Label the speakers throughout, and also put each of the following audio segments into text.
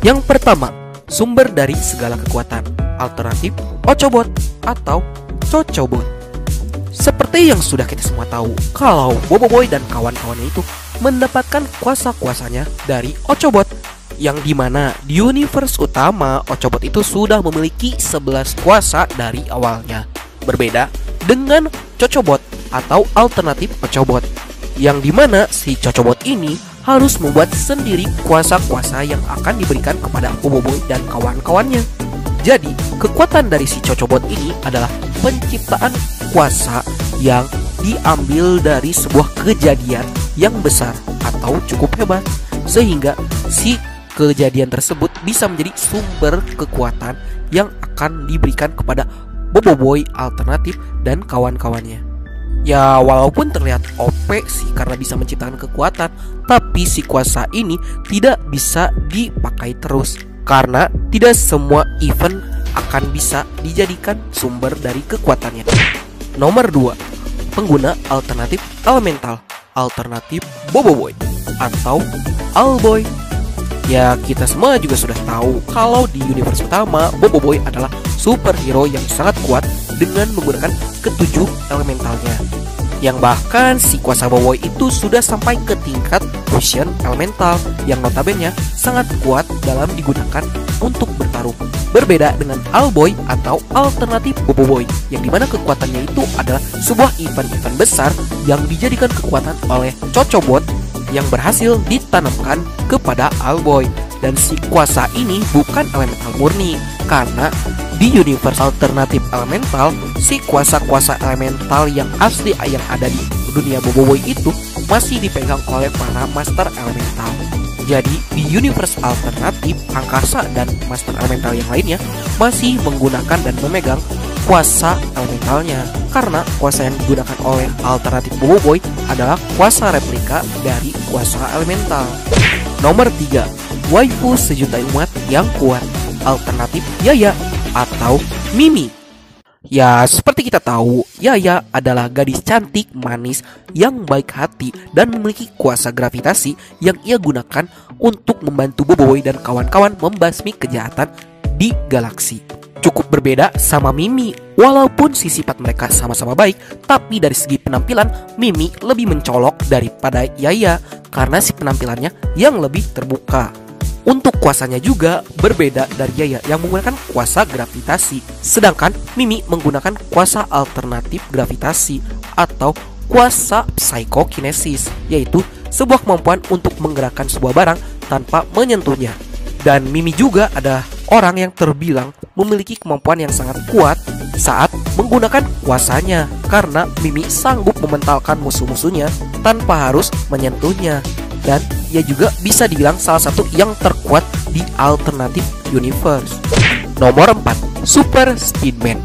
Speaker 1: Yang pertama, sumber dari segala kekuatan, alternatif Ochobot atau Cocobot. Seperti yang sudah kita semua tahu, kalau Boboiboy dan kawan-kawannya itu mendapatkan kuasa-kuasanya dari Ochobot, yang dimana di universe utama Ochobot itu sudah memiliki 11 kuasa dari awalnya. Berbeda dengan Cocobot atau alternatif Ochobot, yang dimana si Cocobot ini harus membuat sendiri kuasa-kuasa yang akan diberikan kepada Boboiboy dan kawan-kawannya. Jadi, kekuatan dari si Cocobot ini adalah penciptaan kuasa yang diambil dari sebuah kejadian yang besar atau cukup hebat, sehingga si kejadian tersebut bisa menjadi sumber kekuatan yang akan diberikan kepada Boboiboy alternatif dan kawan-kawannya. Ya, walaupun terlihat OP sih karena bisa menciptakan kekuatan, tapi si kuasa ini tidak bisa dipakai terus, karena tidak semua event akan bisa dijadikan sumber dari kekuatannya. Nomor 2, pengguna alternatif elemental, alternatif Boboiboy atau Alboy. Ya, kita semua juga sudah tahu kalau di universe utama Boboiboy adalah superhero yang sangat kuat dengan menggunakan ketujuh elementalnya, yang bahkan si kuasa Boboiboy itu sudah sampai ke tingkat fusion elemental yang notabene sangat kuat dalam digunakan untuk bertarung. Berbeda dengan Alboy atau alternatif Boboiboy, yang dimana kekuatannya itu adalah sebuah event-event besar yang dijadikan kekuatan oleh Cocobot yang berhasil ditanamkan kepada Alboy. Dan si kuasa ini bukan elemental murni, karena di universe alternatif elemental, si kuasa-kuasa elemental yang asli yang ada di dunia Boboiboy itu masih dipegang oleh para master elemental. Jadi di universe alternatif, angkasa dan master elemental yang lainnya masih menggunakan dan memegang kuasa elementalnya, karena kuasa yang digunakan oleh alternatif Boboiboy adalah kuasa replika dari kuasa elemental. Nomor 3, waifu sejuta umat yang kuat, alternatif Yaya atau Mimi. Ya, seperti kita tahu, Yaya adalah gadis cantik, manis, yang baik hati dan memiliki kuasa gravitasi yang ia gunakan untuk membantu Boboiboy dan kawan-kawan membasmi kejahatan di galaksi. Cukup berbeda sama Mimi, walaupun si sifat mereka sama-sama baik, tapi dari segi penampilan Mimi lebih mencolok daripada Yaya karena si penampilannya yang lebih terbuka. Untuk kuasanya juga berbeda dari Yaya yang menggunakan kuasa gravitasi, sedangkan Mimi menggunakan kuasa alternatif gravitasi atau kuasa psychokinesis, yaitu sebuah kemampuan untuk menggerakkan sebuah barang tanpa menyentuhnya. Dan Mimi juga adalah orang yang terbilang memiliki kemampuan yang sangat kuat saat menggunakan kuasanya, karena Mimi sanggup mementalkan musuh-musuhnya tanpa harus menyentuhnya. Dan ia juga bisa dibilang salah satu yang terkuat di alternatif universe. Nomor 4, Super Speedman,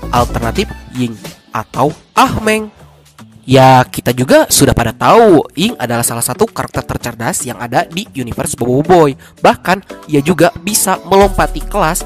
Speaker 1: alternatif Ying atau Ahmeng. Ya, kita juga sudah pada tahu Ying adalah salah satu karakter tercerdas yang ada di universe Boboiboy. Bahkan ia juga bisa melompati kelas,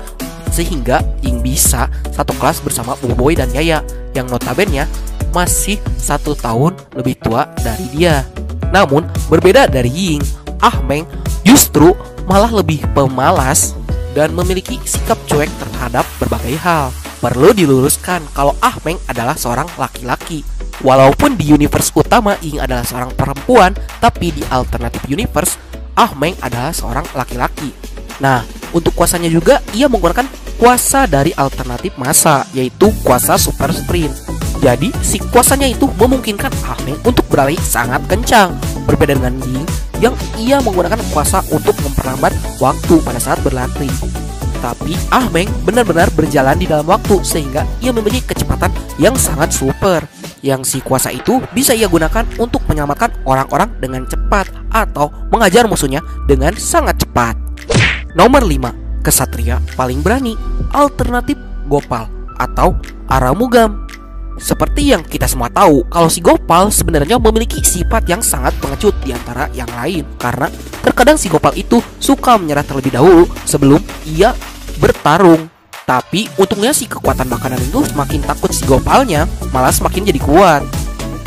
Speaker 1: sehingga Ying bisa satu kelas bersama Boboiboy dan Yaya, yang notabene masih 1 tahun lebih tua dari dia. Namun berbeda dari Ying, Ahmeng justru malah lebih pemalas dan memiliki sikap cuek terhadap berbagai hal. Perlu diluruskan kalau Ahmeng adalah seorang laki-laki. Walaupun di universe utama Ying adalah seorang perempuan, tapi di alternative universe Ahmeng adalah seorang laki-laki. Nah, untuk kuasanya juga ia menggunakan kuasa dari alternatif masa, yaitu kuasa super sprint. Jadi si kuasanya itu memungkinkan Ahmeng untuk berlari sangat kencang. Berbeda dengan Ying yang ia menggunakan kuasa untuk memperlambat waktu pada saat berlari. Tapi Ahmeng benar-benar berjalan di dalam waktu, sehingga ia memiliki kecepatan yang sangat super. Yang si kuasa itu bisa ia gunakan untuk menyelamatkan orang-orang dengan cepat atau menghajar musuhnya dengan sangat cepat. Nomor 5, kesatria paling berani, alternatif Gopal atau Aramugam. Seperti yang kita semua tahu, kalau si Gopal sebenarnya memiliki sifat yang sangat pengecut di antara yang lain, karena terkadang si Gopal itu suka menyerah terlebih dahulu sebelum ia bertarung. Tapi untungnya si kekuatan makanan itu semakin takut si Gopalnya malah semakin jadi kuat.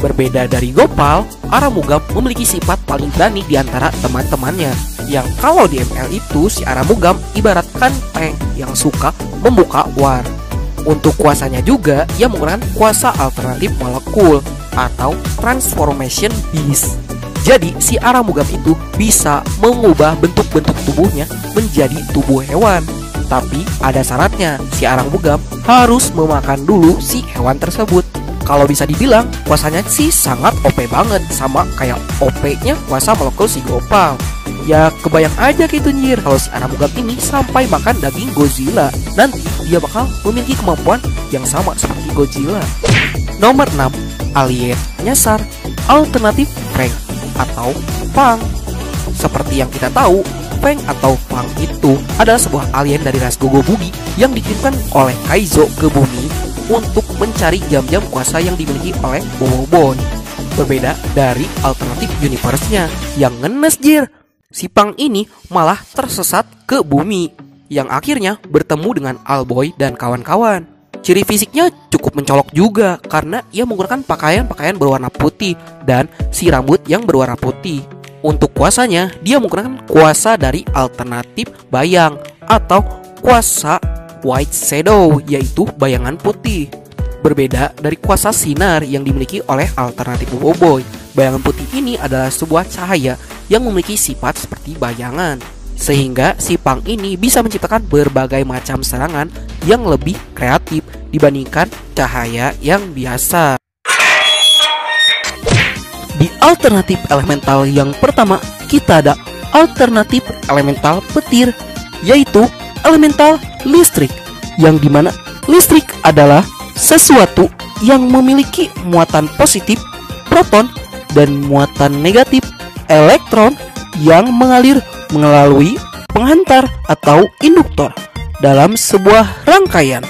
Speaker 1: Berbeda dari Gopal, Aramugam memiliki sifat paling berani di antara teman-temannya, Yang kalau di ML itu si Aramugam ibaratkan tank yang suka membuka war. Untuk kuasanya juga ia menggunakan kuasa alternatif molekul atau transformation beast. Jadi si Aramugam itu bisa mengubah bentuk-bentuk tubuhnya menjadi tubuh hewan. Tapi ada syaratnya, si Aramugam harus memakan dulu si hewan tersebut. Kalau bisa dibilang kuasanya sih sangat OP banget, sama kayak OP-nya kuasa molekul si Gopal. Ya kebayang aja gitu nyir, kalau si Aramugam ini sampai makan daging Godzilla, nanti dia bakal memiliki kemampuan yang sama seperti Godzilla. Nomor 6, alien nyasar alternatif Fang atau Fang. Seperti yang kita tahu, Fang atau Fang itu adalah sebuah alien dari ras Gogobugi yang dikirimkan oleh Kaizo ke bumi untuk mencari jam-jam kuasa yang dimiliki oleh Boboiboy. Berbeda dari alternatif universe-nya yang ngenes jir. Si Fang ini malah tersesat ke bumi, yang akhirnya bertemu dengan Alboy dan kawan-kawan. Ciri fisiknya cukup mencolok juga karena ia menggunakan pakaian-pakaian berwarna putih dan si rambut yang berwarna putih. Untuk kuasanya, dia menggunakan kuasa dari alternatif bayang atau kuasa white shadow, yaitu bayangan putih. Berbeda dari kuasa sinar yang dimiliki oleh alternatif Boboiboy. Bayangan putih ini adalah sebuah cahaya yang memiliki sifat seperti bayangan, sehingga si Fang ini bisa menciptakan berbagai macam serangan yang lebih kreatif dibandingkan cahaya yang biasa. Di alternatif elemental yang pertama, kita ada alternatif elemental petir, yaitu elemental listrik, yang dimana listrik adalah sesuatu yang memiliki muatan positif proton dan muatan negatif elektron yang mengalir melalui penghantar atau induktor dalam sebuah rangkaian.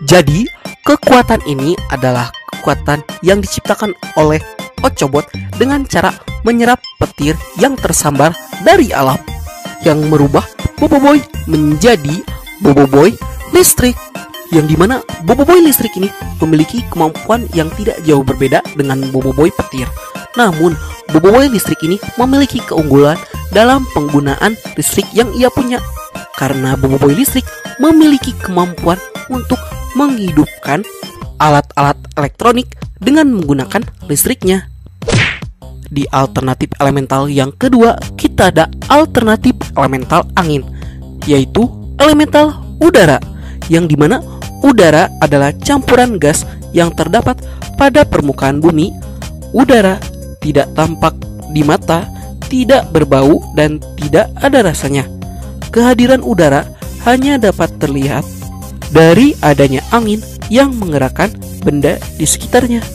Speaker 1: Jadi, kekuatan ini adalah kekuatan yang diciptakan oleh Ochobot dengan cara menyerap petir yang tersambar dari alam, yang merubah Boboiboy menjadi Boboiboy listrik, yang dimana Boboiboy listrik ini memiliki kemampuan yang tidak jauh berbeda dengan Boboiboy petir. Namun, Boboiboy listrik ini memiliki keunggulan dalam penggunaan listrik yang ia punya, karena Boboiboy listrik memiliki kemampuan untuk menghidupkan alat-alat elektronik dengan menggunakan listriknya. Di alternatif elemental yang kedua, kita ada alternatif elemental angin, yaitu elemental udara, yang dimana udara adalah campuran gas yang terdapat pada permukaan bumi. Udara tidak tampak di mata, tidak berbau, dan tidak ada rasanya. Kehadiran udara hanya dapat terlihat dari adanya angin yang menggerakkan benda di sekitarnya.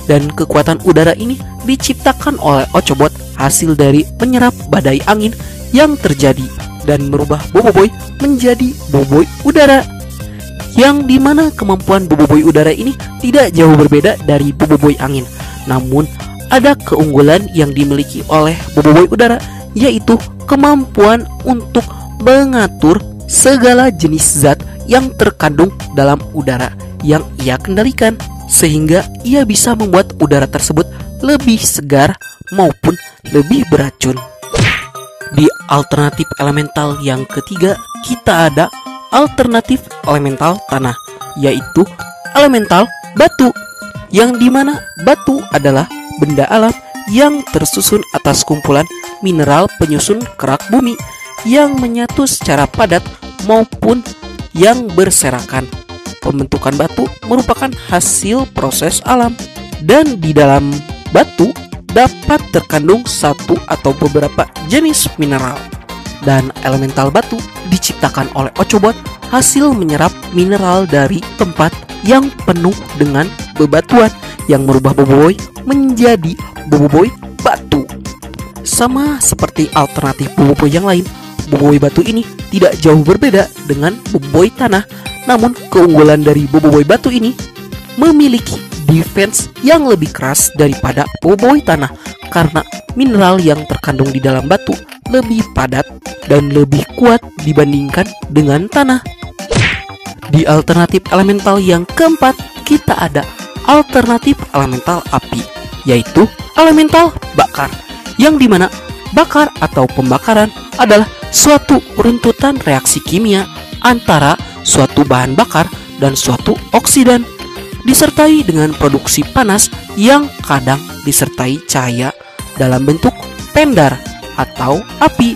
Speaker 1: Dan kekuatan udara ini diciptakan oleh Ochobot hasil dari menyerap badai angin yang terjadi dan merubah Boboiboy menjadi Boboiboy udara, yang dimana kemampuan Boboiboy udara ini tidak jauh berbeda dari Boboiboy angin. Namun ada keunggulan yang dimiliki oleh Boboiboy udara, yaitu kemampuan untuk mengatur segala jenis zat yang terkandung dalam udara yang ia kendalikan, sehingga ia bisa membuat udara tersebut lebih segar maupun lebih beracun. Di alternatif elemental yang ketiga, kita ada alternatif elemental tanah, yaitu elemental batu, yang dimana batu adalah benda alam yang tersusun atas kumpulan mineral penyusun kerak bumi yang menyatu secara padat maupun yang berserakan. Pembentukan batu merupakan hasil proses alam, dan di dalam batu dapat terkandung satu atau beberapa jenis mineral. Dan elemental batu diciptakan oleh Ochobot hasil menyerap mineral dari tempat yang penuh dengan bebatuan, yang merubah Boboiboy menjadi Boboiboy batu. Sama seperti alternatif Boboiboy yang lain, Boboiboy batu ini tidak jauh berbeda dengan Boboiboy tanah. Namun keunggulan dari Boboiboy batu ini memiliki defense yang lebih keras daripada Boboiboy tanah, karena mineral yang terkandung di dalam batu lebih padat dan lebih kuat dibandingkan dengan tanah. Di alternatif elemental yang keempat, kita ada alternatif elemental api, yaitu elemental bakar, yang dimana bakar atau pembakaran adalah suatu runtutan reaksi kimia antara suatu bahan bakar dan suatu oksidan, disertai dengan produksi panas yang kadang disertai cahaya dalam bentuk pendar atau api,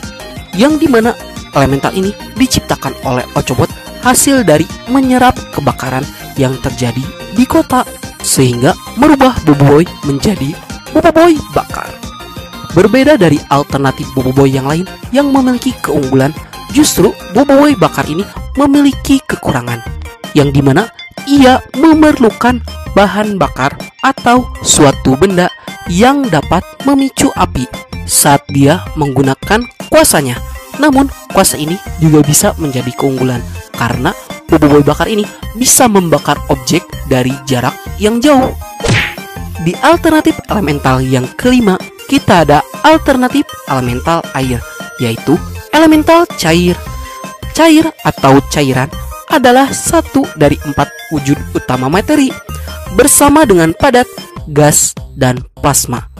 Speaker 1: yang dimana elemental ini diciptakan oleh Ochobot hasil dari menyerap kebakaran yang terjadi di kota, sehingga merubah Boboiboy menjadi Boboiboy bakar. Berbeda dari alternatif Boboiboy yang lain yang memiliki keunggulan, justru Boboiboy bakar ini memiliki kekurangan, yang dimana ia memerlukan bahan bakar atau suatu benda yang dapat memicu api saat dia menggunakan kuasanya. Namun kuasa ini juga bisa menjadi keunggulan karena Boboiboy bakar ini bisa membakar objek dari jarak yang jauh. Di alternatif elemental yang kelima, kita ada alternatif elemental air, yaitu elemental cair. Cair atau cairan adalah satu dari 4 wujud utama materi, bersama dengan padat, gas, dan plasma.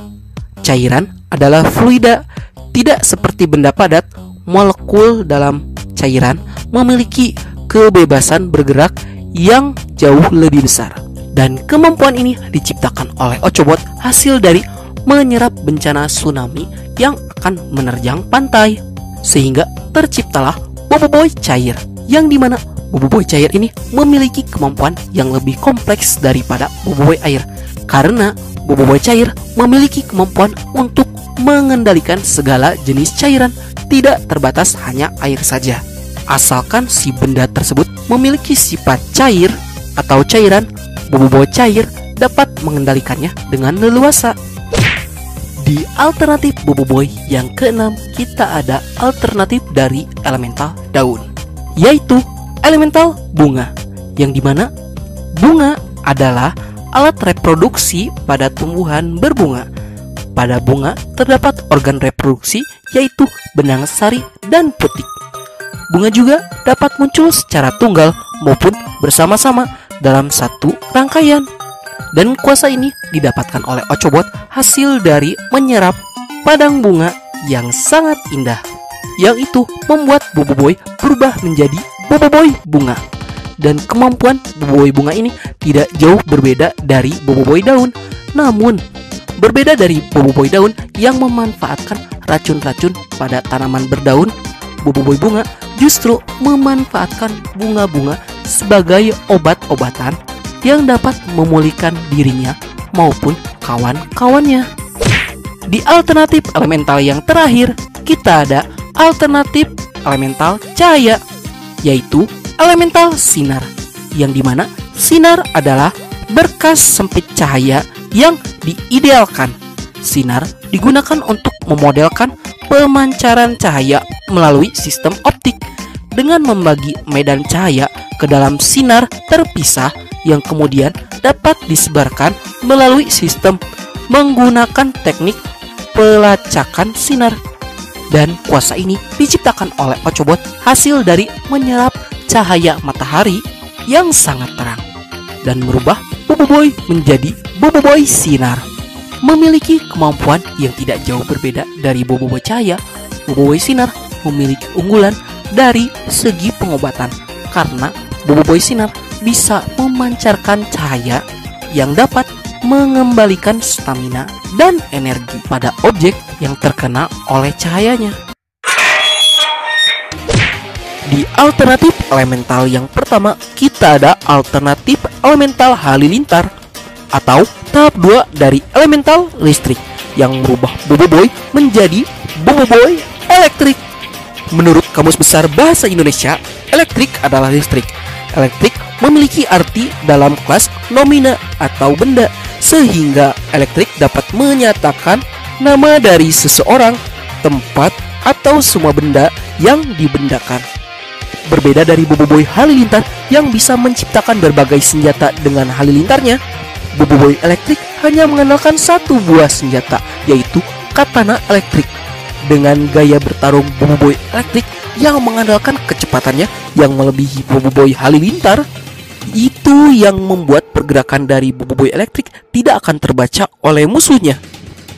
Speaker 1: Cairan adalah fluida, tidak seperti benda padat. Molekul dalam cairan memiliki kebebasan bergerak yang jauh lebih besar, dan kemampuan ini diciptakan oleh Ochobot hasil dari menyerap bencana tsunami yang akan menerjang pantai, sehingga terciptalah Boboiboy cair, yang dimana Boboiboy cair ini memiliki kemampuan yang lebih kompleks daripada Boboiboy air, karena Boboiboy cair memiliki kemampuan untuk mengendalikan segala jenis cairan, tidak terbatas hanya air saja. Asalkan si benda tersebut memiliki sifat cair atau cairan, Boboiboy cair dapat mengendalikannya dengan leluasa. Di alternatif Boboiboy yang keenam, kita ada alternatif dari elemental daun, yaitu elemental bunga, yang dimana bunga adalah alat reproduksi pada tumbuhan berbunga. Pada bunga terdapat organ reproduksi, yaitu benang sari dan putik. Bunga juga dapat muncul secara tunggal maupun bersama-sama dalam satu rangkaian. Dan kuasa ini didapatkan oleh Ochobot hasil dari menyerap padang bunga yang sangat indah, yang itu membuat Boboiboy berubah menjadi Boboiboy bunga. Dan kemampuan Boboiboy bunga ini tidak jauh berbeda dari Boboiboy daun. Namun berbeda dari Boboiboy daun yang memanfaatkan racun-racun pada tanaman berdaun, Boboiboy bunga justru memanfaatkan bunga-bunga sebagai obat-obatan yang dapat memulihkan dirinya maupun kawan-kawannya. Di alternatif elemental yang terakhir, kita ada alternatif elemental cahaya, yaitu elemental sinar, yang dimana sinar adalah berkas sempit cahaya yang diidealkan. Sinar digunakan untuk memodelkan pemancaran cahaya melalui sistem optik dengan membagi medan cahaya ke dalam sinar terpisah yang kemudian dapat disebarkan melalui sistem menggunakan teknik pelacakan sinar. Dan kuasa ini diciptakan oleh Ochobot hasil dari menyerap cahaya matahari yang sangat terang dan merubah Boboiboy menjadi Boboiboy sinar. Memiliki kemampuan yang tidak jauh berbeda dari Boboiboy cahaya, Boboiboy sinar memiliki unggulan dari segi pengobatan karena Boboiboy sinar bisa memancarkan cahaya yang dapat mengembalikan stamina dan energi pada objek yang terkena oleh cahayanya. Di alternatif elemental yang pertama, kita ada alternatif elemental halilintar atau tahap 2 dari elemental listrik yang merubah Boboiboy menjadi Boboiboy elektrik. Menurut Kamus Besar Bahasa Indonesia, elektrik adalah listrik. Elektrik memiliki arti dalam kelas nomina atau benda, sehingga elektrik dapat menyatakan nama dari seseorang, tempat, atau semua benda yang dibendakan. Berbeda dari Boboiboy halilintar yang bisa menciptakan berbagai senjata dengan halilintarnya, Boboiboy elektrik hanya mengandalkan satu buah senjata, yaitu katana elektrik. Dengan gaya bertarung Boboiboy elektrik yang mengandalkan kecepatannya yang melebihi Boboiboy halilintar, itu yang membuat pergerakan dari Boboiboy elektrik tidak akan terbaca oleh musuhnya.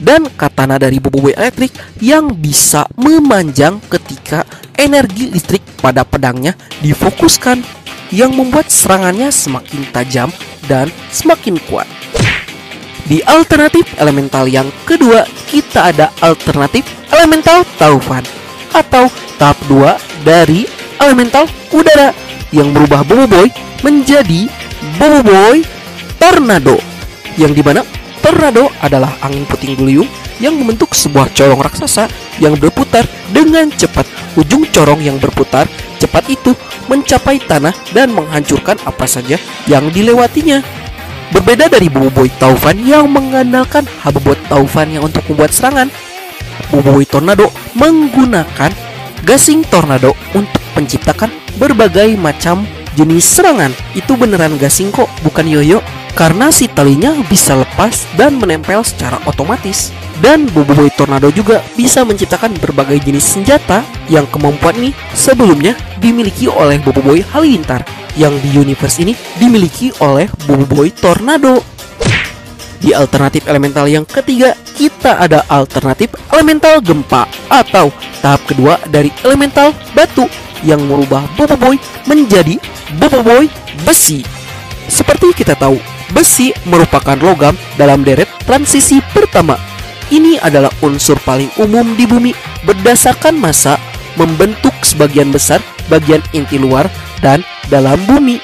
Speaker 1: dan katana dari Boboiboy elektrik yang bisa memanjang ketika energi listrik pada pedangnya difokuskan, yang membuat serangannya semakin tajam dan semakin kuat. Di alternatif elemental yang kedua, kita ada alternatif elemental taufan atau tahap 2 dari elemental udara yang merubah Boboiboy menjadi Boboiboy Tornado, yang dimana tornado adalah angin puting beliung yang membentuk sebuah corong raksasa yang berputar dengan cepat. Ujung corong yang berputar cepat itu mencapai tanah dan menghancurkan apa saja yang dilewatinya. Berbeda dari Boboiboy Taufan yang mengandalkan habobot Taufan yang untuk membuat serangan, Boboiboy Tornado menggunakan gasing tornado untuk menciptakan berbagai macam jenis serangan. Itu beneran gasing kok, bukan yoyo, karena si talinya bisa lepas dan menempel secara otomatis. Dan Boboiboy Tornado juga bisa menciptakan berbagai jenis senjata yang kemampuan ini sebelumnya dimiliki oleh Boboiboy Halilintar, yang di universe ini dimiliki oleh Boboiboy Tornado. Di alternatif elemental yang ketiga, kita ada alternatif elemental gempa atau tahap kedua dari elemental batu yang merubah Boboiboy menjadi Boboiboy besi. Seperti kita tahu, besi merupakan logam dalam deret transisi pertama. Ini adalah unsur paling umum di bumi berdasarkan massa membentuk sebagian besar bagian inti luar dan dalam bumi.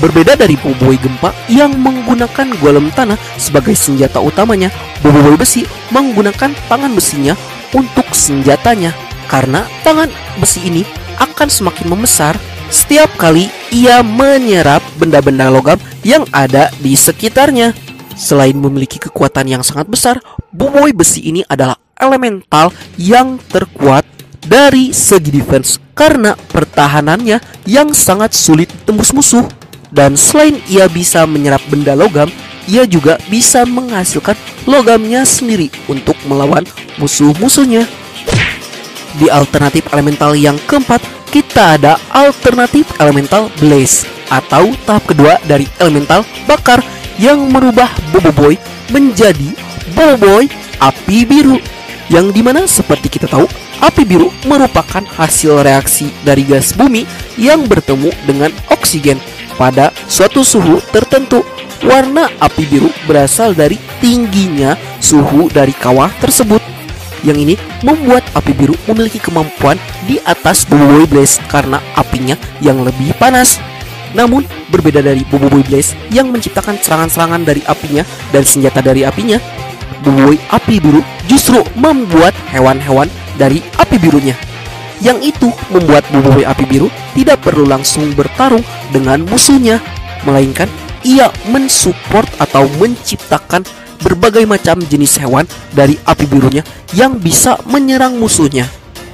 Speaker 1: Berbeda dari Boboiboy gempa yang menggunakan golem tanah sebagai senjata utamanya, Boboiboy besi menggunakan tangan besinya untuk senjatanya, karena tangan besi ini akan semakin membesar setiap kali ia menyerap benda-benda logam yang ada di sekitarnya. Selain memiliki kekuatan yang sangat besar, Boboiboy besi ini adalah elemental yang terkuat dari segi defense karena pertahanannya yang sangat sulit tembus musuh. Dan selain ia bisa menyerap benda logam, ia juga bisa menghasilkan logamnya sendiri untuk melawan musuh-musuhnya. Di alternatif elemental yang keempat, kita ada alternatif elemental blaze atau tahap kedua dari elemental bakar yang merubah Boboiboy menjadi Boboiboy api biru, yang dimana seperti kita tahu, api biru merupakan hasil reaksi dari gas bumi yang bertemu dengan oksigen pada suatu suhu tertentu. Warna api biru berasal dari tingginya suhu dari kawah tersebut. Yang ini membuat api biru memiliki kemampuan di atas Boboiboy Blaze karena apinya yang lebih panas. Namun berbeda dari Boboiboy Blaze yang menciptakan serangan-serangan dari apinya dan senjata dari apinya, Boboiboy api biru justru membuat hewan-hewan dari api birunya. Yang itu membuat Boboiboy api biru tidak perlu langsung bertarung dengan musuhnya, melainkan ia mensupport atau menciptakan berbagai macam jenis hewan dari api birunya yang bisa menyerang musuhnya.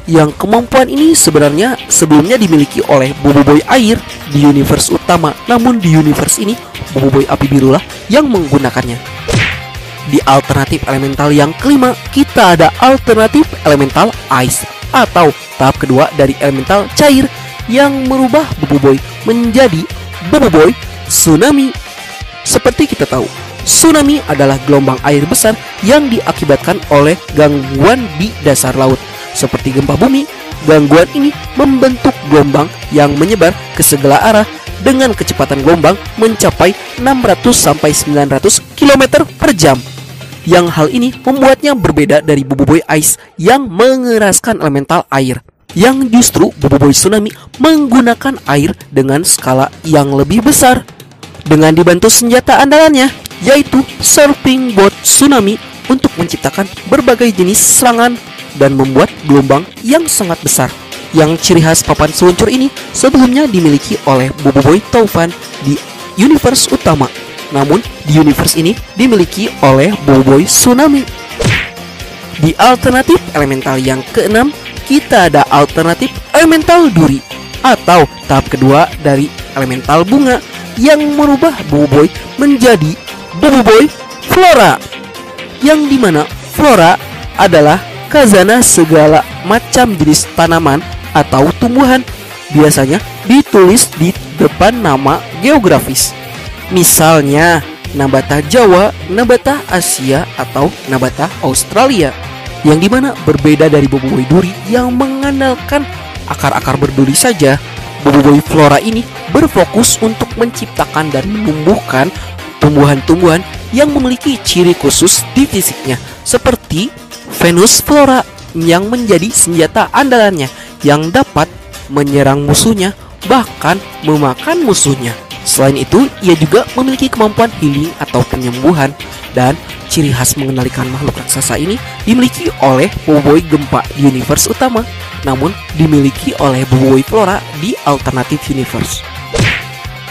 Speaker 1: Yang kemampuan ini sebenarnya sebelumnya dimiliki oleh Boboiboy air di universe utama, namun di universe ini Boboiboy api birulah yang menggunakannya. Di alternatif elemental yang kelima, kita ada alternatif elemental ice atau tahap kedua dari elemental cair yang merubah Boboiboy menjadi Boboiboy tsunami. Seperti kita tahu, tsunami adalah gelombang air besar yang diakibatkan oleh gangguan di dasar laut. Seperti gempa bumi, gangguan ini membentuk gelombang yang menyebar ke segala arah dengan kecepatan gelombang mencapai 600-900 km per jam. Yang hal ini membuatnya berbeda dari Boboiboy Ice yang mengeraskan elemental air, yang justru Boboiboy Tsunami menggunakan air dengan skala yang lebih besar. Dengan dibantu senjata andalannya, yaitu Surfing Boat Tsunami, untuk menciptakan berbagai jenis serangan dan membuat gelombang yang sangat besar. Yang ciri khas papan seluncur ini sebelumnya dimiliki oleh Boboiboy Taufan di universe utama, namun di universe ini dimiliki oleh Boboiboy Tsunami. Di alternatif elemental yang keenam, kita ada alternatif elemental duri atau tahap kedua dari elemental bunga yang merubah Boboiboy menjadi Boboiboy Flora, yang dimana Flora adalah khazanah segala macam jenis tanaman atau tumbuhan, biasanya ditulis di depan nama geografis. Misalnya Nabata Jawa, Nabata Asia, atau Nabata Australia. Yang dimana berbeda dari Boboiboy duri yang mengandalkan akar-akar berduri saja, Boboiboy flora ini berfokus untuk menciptakan dan menumbuhkan tumbuhan-tumbuhan yang memiliki ciri khusus di fisiknya, seperti Venus flora yang menjadi senjata andalannya yang dapat menyerang musuhnya, bahkan memakan musuhnya. Selain itu, ia juga memiliki kemampuan healing atau penyembuhan, dan ciri khas mengendalikan makhluk raksasa ini dimiliki oleh Boboiboy gempa di universe utama, namun dimiliki oleh Boboiboy flora di alternative universe.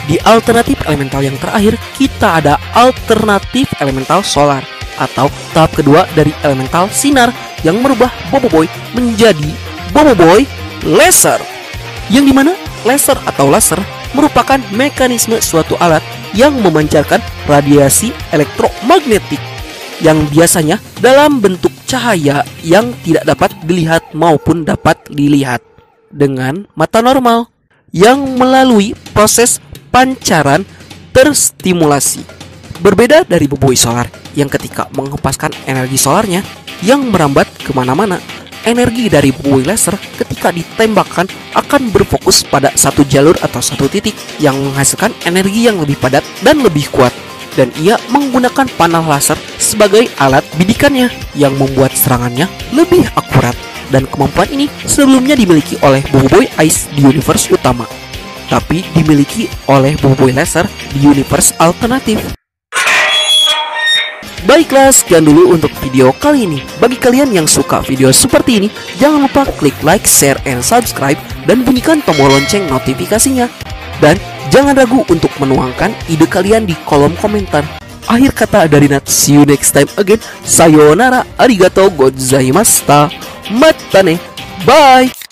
Speaker 1: Di alternatif elemental yang terakhir, kita ada alternatif elemental solar, atau tahap kedua dari elemental sinar yang merubah Boboiboy menjadi Boboiboy laser. Yang dimana laser atau laser merupakan mekanisme suatu alat yang memancarkan radiasi elektromagnetik yang biasanya dalam bentuk cahaya yang tidak dapat dilihat maupun dapat dilihat dengan mata normal, yang melalui proses pancaran terstimulasi. Berbeda dari Boboiboy solar yang ketika menghempaskan energi solarnya yang merambat kemana-mana, energi dari Boboiboy laser ketika ditembakkan akan berfokus pada satu jalur atau satu titik yang menghasilkan energi yang lebih padat dan lebih kuat. Dan ia menggunakan panah laser sebagai alat bidikannya yang membuat serangannya lebih akurat. Dan kemampuan ini sebelumnya dimiliki oleh Boboiboy Ice di universe utama, tapi dimiliki oleh Boboiboy laser di universe alternatif. Baiklah, sekian dulu untuk video kali ini. Bagi kalian yang suka video seperti ini, jangan lupa klik like, share, and subscribe, dan bunyikan tombol lonceng notifikasinya. Dan jangan ragu untuk menuangkan ide kalian di kolom komentar. Akhir kata dari Nat, see you next time again. Sayonara, arigatou gozaimashita, matane, bye.